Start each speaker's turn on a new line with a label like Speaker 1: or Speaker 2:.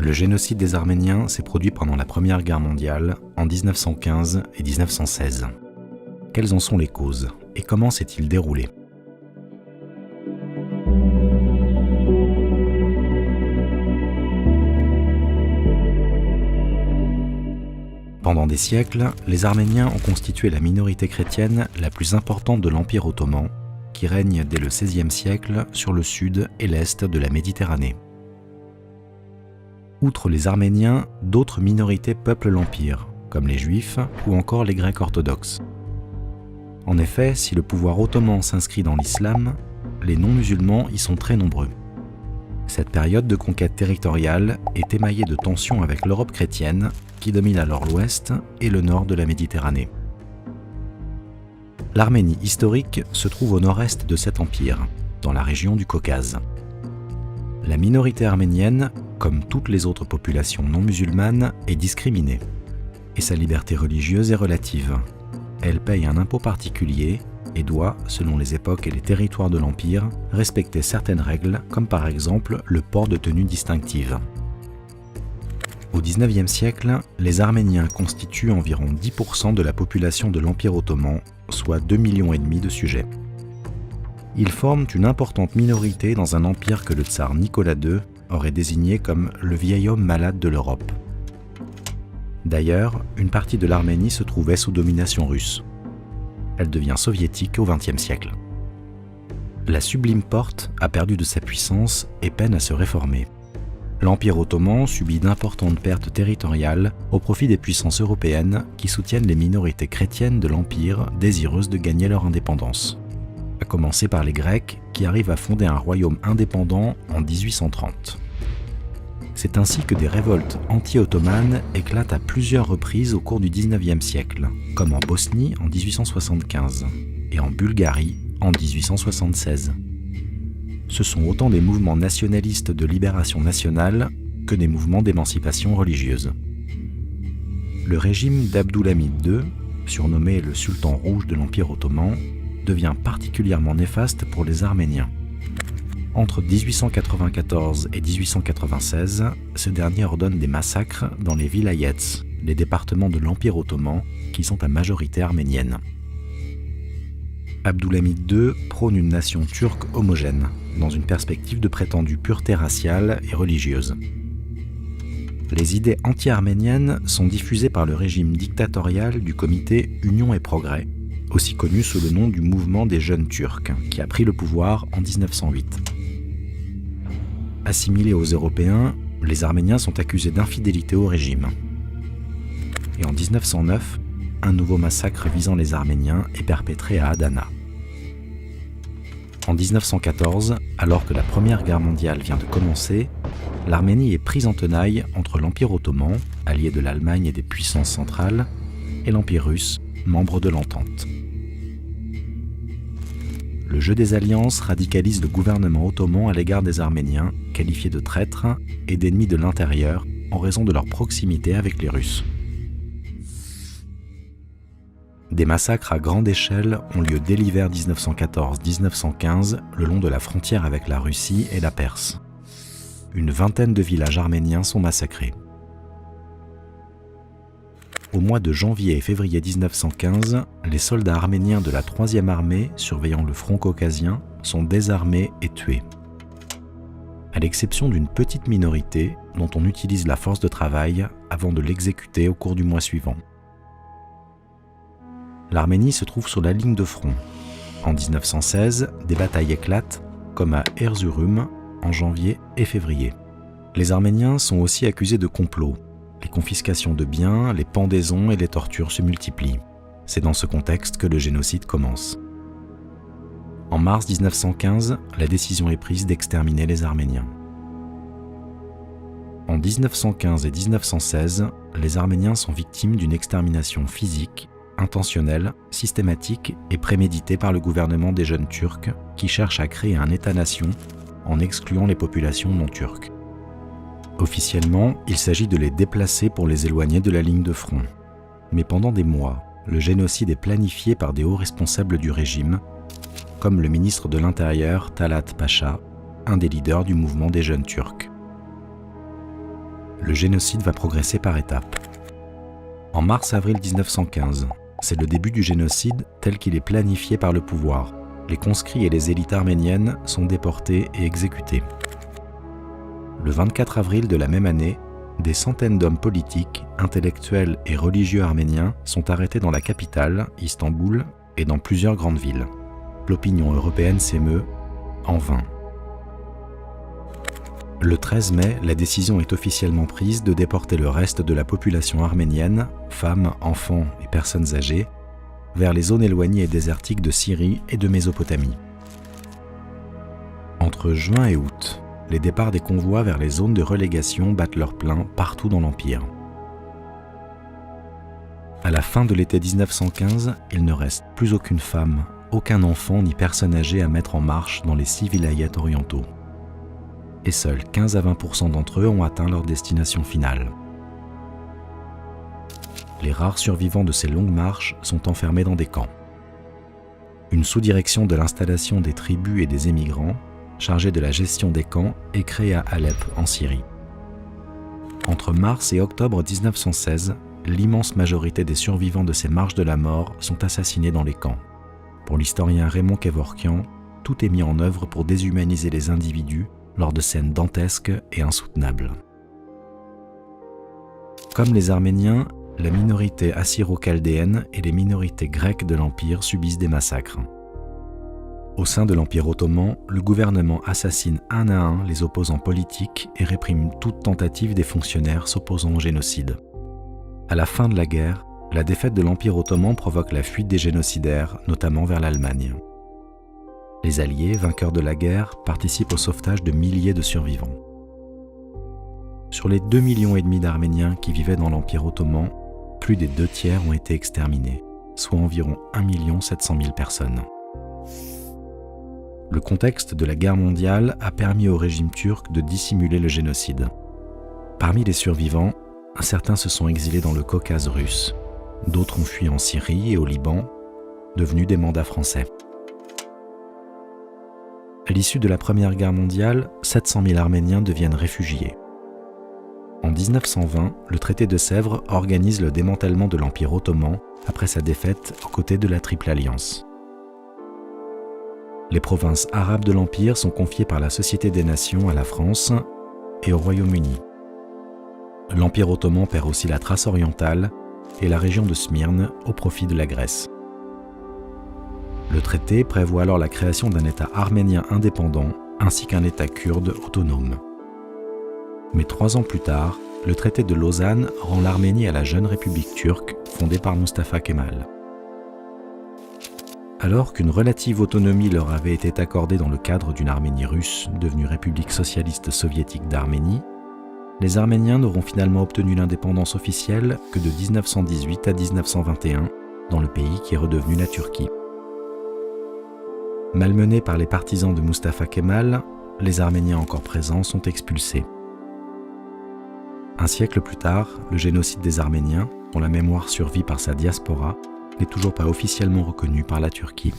Speaker 1: Le génocide des Arméniens s'est produit pendant la Première Guerre mondiale, en 1915 et 1916. Quelles en sont les causes et comment s'est-il déroulé ? Pendant des siècles, les Arméniens ont constitué la minorité chrétienne la plus importante de l'Empire ottoman, qui règne dès le XVIe siècle sur le sud et l'est de la Méditerranée. Outre les Arméniens, d'autres minorités peuplent l'Empire, comme les Juifs ou encore les Grecs orthodoxes. En effet, si le pouvoir ottoman s'inscrit dans l'islam, les non-musulmans y sont très nombreux. Cette période de conquête territoriale est émaillée de tensions avec l'Europe chrétienne, qui domine alors l'ouest et le nord de la Méditerranée. L'Arménie historique se trouve au nord-est de cet empire, dans la région du Caucase. La minorité arménienne, comme toutes les autres populations non musulmanes, est discriminée, et sa liberté religieuse est relative. Elle paye un impôt particulier et doit, selon les époques et les territoires de l'Empire, respecter certaines règles, comme par exemple le port de tenues distinctives. Au XIXe siècle, les Arméniens constituent environ 10% de la population de l'Empire ottoman, soit 2,5 millions de sujets. Ils forment une importante minorité dans un empire que le tsar Nicolas II aurait désigné comme le vieil homme malade de l'Europe. D'ailleurs, une partie de l'Arménie se trouvait sous domination russe. Elle devient soviétique au XXe siècle. La Sublime Porte a perdu de sa puissance et peine à se réformer. L'Empire ottoman subit d'importantes pertes territoriales au profit des puissances européennes qui soutiennent les minorités chrétiennes de l'Empire désireuses de gagner leur indépendance. À commencer par les Grecs qui arrivent à fonder un royaume indépendant en 1830. C'est ainsi que des révoltes anti-ottomanes éclatent à plusieurs reprises au cours du XIXe siècle, comme en Bosnie en 1875 et en Bulgarie en 1876. Ce sont autant des mouvements nationalistes de libération nationale que des mouvements d'émancipation religieuse. Le régime d'Abdulhamid II, surnommé le sultan rouge de l'Empire ottoman, devient particulièrement néfaste pour les Arméniens. Entre 1894 et 1896, ce dernier ordonne des massacres dans les vilayets, les départements de l'Empire ottoman qui sont à majorité arménienne. Abdulhamid II prône une nation turque homogène, dans une perspective de prétendue pureté raciale et religieuse. Les idées anti-arméniennes sont diffusées par le régime dictatorial du comité Union et Progrès, aussi connu sous le nom du mouvement des jeunes turcs, qui a pris le pouvoir en 1908. Assimilés aux Européens, les Arméniens sont accusés d'infidélité au régime. Et en 1909, un nouveau massacre visant les Arméniens est perpétré à Adana. En 1914, alors que la Première Guerre mondiale vient de commencer, l'Arménie est prise en tenaille entre l'Empire ottoman, allié de l'Allemagne et des puissances centrales, et l'Empire russe, membre de l'Entente. Le jeu des alliances radicalise le gouvernement ottoman à l'égard des Arméniens, qualifiés de traîtres et d'ennemis de l'intérieur en raison de leur proximité avec les Russes. Des massacres à grande échelle ont lieu dès l'hiver 1914-1915 le long de la frontière avec la Russie et la Perse. Une vingtaine de villages arméniens sont massacrés. Au mois de janvier et février 1915, les soldats arméniens de la 3e armée surveillant le front caucasien sont désarmés et tués. À l'exception d'une petite minorité dont on utilise la force de travail avant de l'exécuter au cours du mois suivant. L'Arménie se trouve sur la ligne de front. En 1916, des batailles éclatent, comme à Erzurum, en janvier et février. Les Arméniens sont aussi accusés de complot. Les confiscations de biens, les pendaisons et les tortures se multiplient. C'est dans ce contexte que le génocide commence. En mars 1915, la décision est prise d'exterminer les Arméniens. En 1915 et 1916, les Arméniens sont victimes d'une extermination physique, intentionnelle, systématique et préméditée par le gouvernement des jeunes Turcs qui cherche à créer un État-nation en excluant les populations non turques. Officiellement, il s'agit de les déplacer pour les éloigner de la ligne de front. Mais pendant des mois, le génocide est planifié par des hauts responsables du régime, comme le ministre de l'Intérieur Talat Pacha, un des leaders du mouvement des jeunes Turcs. le génocide va progresser par étapes. En mars-avril 1915, c'est le début du génocide tel qu'il est planifié par le pouvoir. Les conscrits et les élites arméniennes sont déportés et exécutés. Le 24 avril de la même année, des centaines d'hommes politiques, intellectuels et religieux arméniens sont arrêtés dans la capitale, Istanbul, et dans plusieurs grandes villes. L'opinion européenne s'émeut, en vain. Le 13 mai, la décision est officiellement prise de déporter le reste de la population arménienne, femmes, enfants et personnes âgées, vers les zones éloignées et désertiques de Syrie et de Mésopotamie. Entre juin et août, les départs des convois vers les zones de relégation battent leur plein partout dans l'Empire. À la fin de l'été 1915, il ne reste plus aucune femme, aucun enfant ni personne âgée à mettre en marche dans les 6 vilayets orientaux. Et seuls 15 à 20% d'entre eux ont atteint leur destination finale. Les rares survivants de ces longues marches sont enfermés dans des camps. Une sous-direction de l'installation des tribus et des émigrants, chargée de la gestion des camps, est créée à Alep, en Syrie. Entre mars et octobre 1916, l'immense majorité des survivants de ces marches de la mort sont assassinés dans les camps. Pour l'historien Raymond Kevorkian, tout est mis en œuvre pour déshumaniser les individus lors de scènes dantesques et insoutenables. Comme les Arméniens, la minorité assyro-chaldéenne et les minorités grecques de l'Empire subissent des massacres. Au sein de l'Empire ottoman, le gouvernement assassine un à un les opposants politiques et réprime toute tentative des fonctionnaires s'opposant au génocide. À la fin de la guerre, la défaite de l'Empire ottoman provoque la fuite des génocidaires, notamment vers l'Allemagne. Les Alliés, vainqueurs de la guerre, participent au sauvetage de milliers de survivants. Sur les 2,5 millions d'Arméniens qui vivaient dans l'Empire ottoman, plus des 2/3 ont été exterminés, soit environ 1 700 000 personnes. Le contexte de la guerre mondiale a permis au régime turc de dissimuler le génocide. Parmi les survivants, certains se sont exilés dans le Caucase russe, d'autres ont fui en Syrie et au Liban, devenus des mandats français. À l'issue de la Première Guerre mondiale, 700 000 Arméniens deviennent réfugiés. En 1920, le traité de Sèvres organise le démantèlement de l'Empire ottoman après sa défaite aux côtés de la Triple Alliance. Les provinces arabes de l'Empire sont confiées par la Société des Nations à la France et au Royaume-Uni. L'Empire ottoman perd aussi la Thrace orientale et la région de Smyrne au profit de la Grèce. Le traité prévoit alors la création d'un État arménien indépendant ainsi qu'un État kurde autonome. Mais 3 ans plus tard, le traité de Lausanne rend l'Arménie à la jeune République turque fondée par Mustafa Kemal. Alors qu'une relative autonomie leur avait été accordée dans le cadre d'une Arménie russe devenue République socialiste soviétique d'Arménie, les Arméniens n'auront finalement obtenu l'indépendance officielle que de 1918 à 1921 dans le pays qui est redevenu la Turquie. Malmenés par les partisans de Mustafa Kemal, les Arméniens encore présents sont expulsés. Un siècle plus tard, le génocide des Arméniens, dont la mémoire survit par sa diaspora, n'est toujours pas officiellement reconnu par la Turquie.